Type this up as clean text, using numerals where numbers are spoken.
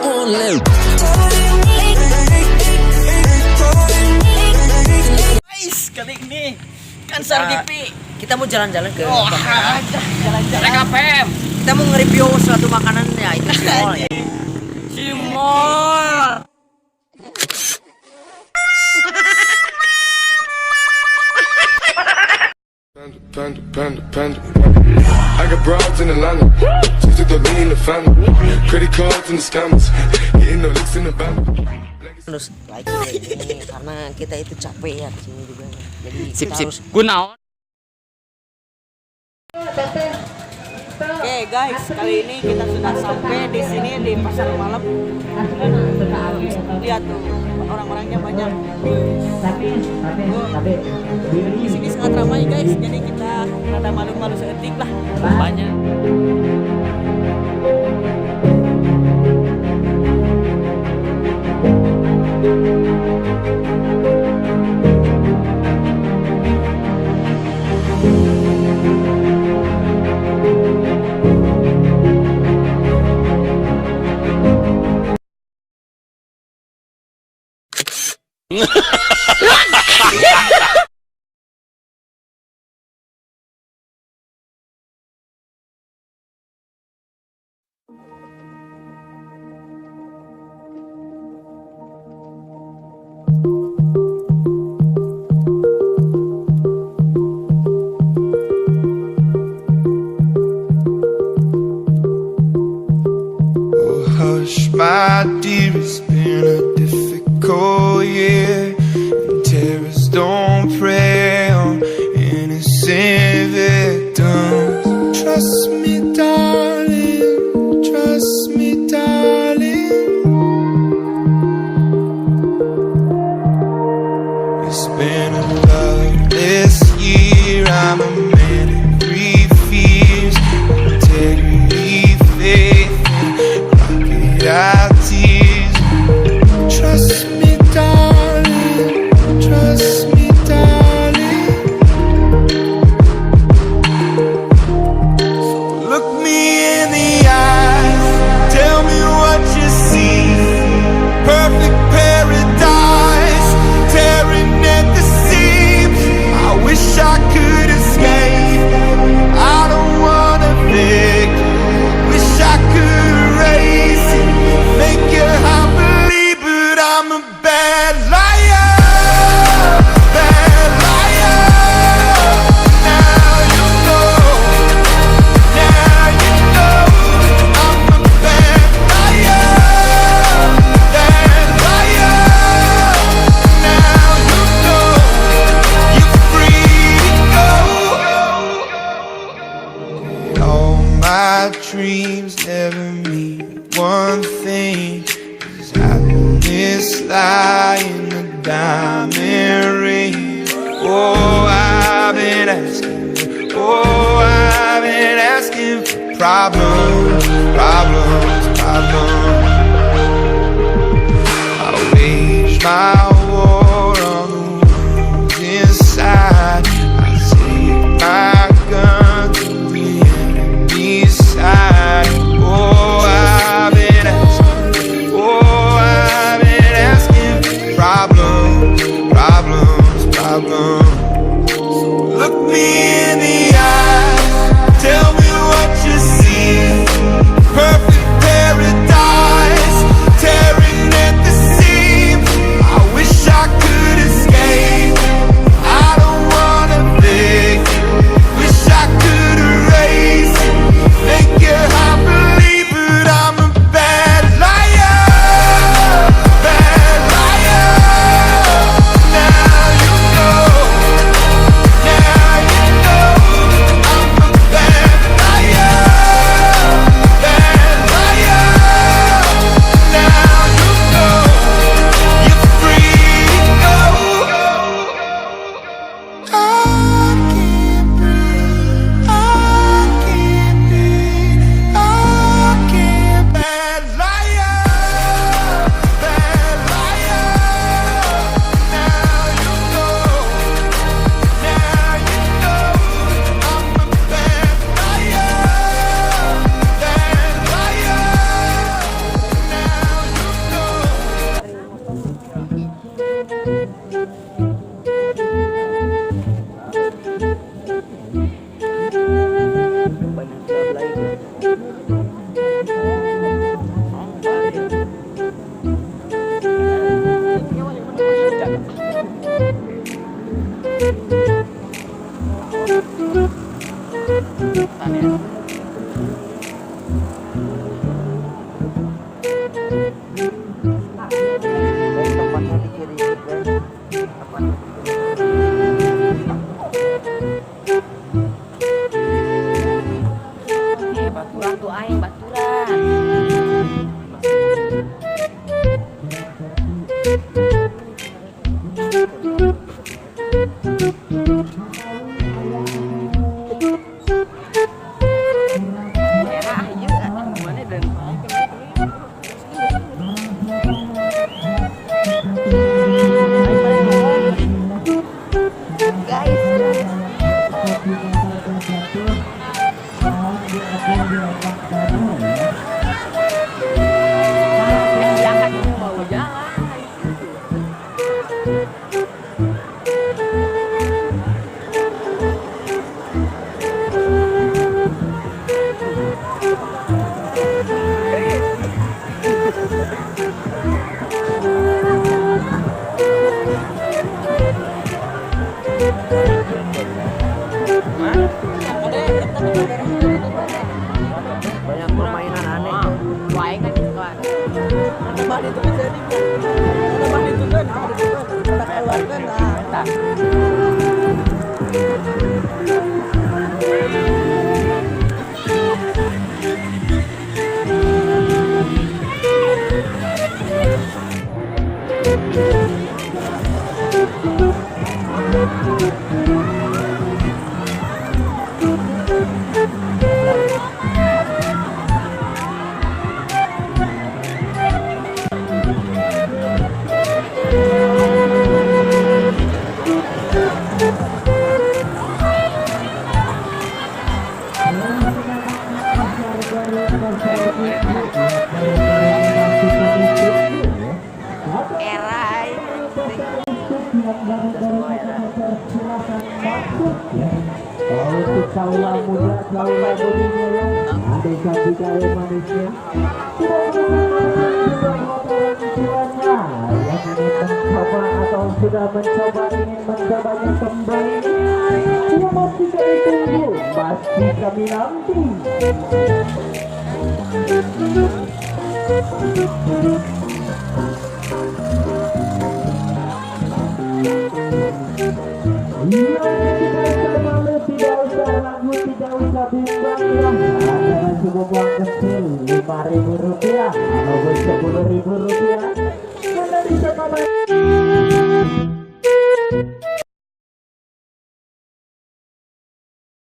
Guys, kali ini kan Sardipi kita mau jalan-jalan ke jalan-jalan KPM. Kita mau nge-review suatu makanan ya, itu Cimol ya. Cimol. Panda. I got broads in Atlanta, just took the lean in the family, credit cards and the scammers, hitting the licks in the band. Harus like ini karena kita itu capek ya di sini juga. Jadi Sip. kita harus. Gunaon. Oke guys, kali ini kita sudah sampai di sini di pasar malam. Lihat tuh, orang-orangnya banyak. Di sini sangat ramai guys, jadi kita rada malu-malu seetik lah. Banyak. Hush, my dear, it's been a difficult year, and terrorists don't prey on innocent victims. Trust me, darling, trust me, darling. It's been a loveless year, I'm a man of three fears: integrity, faith, our tears. Trust me, darling, trust me, darling. So look me in the eyes, tell me what you see. Perfect paradise, tearing at the seams. I wish I could escape, I don't wanna think. Wish I could erase it, make you happily, but I'm a bad liar, bad liar. Now you know, I'm a bad liar, bad liar. Now you know, you're free to go. All my dreams never mean one thing, 'cause happiness lie in the diamond ring. Oh, I've been asking for problems. I wage my war on the ones inside. I take my gun to the enemy's side. Oh, I've been asking for problems. Look me in the eyes, tell me what you see. Perfect paradise. Tambah itu kan jadi. Tambah itu kan. Kita keluarkan lah. Untuk kaula muda, kaula bodinya ya, ada satu kali manusia. Yang ingin mencoba atau sudah mencoba ingin mencobanya kembali, ya masih kami tunggu, masih kami nanti. Tidak usah ragu, tidak usah bimbang ya. Dengan cukup uang kecil Rp5.000 atau Rp10.000, Anda bisa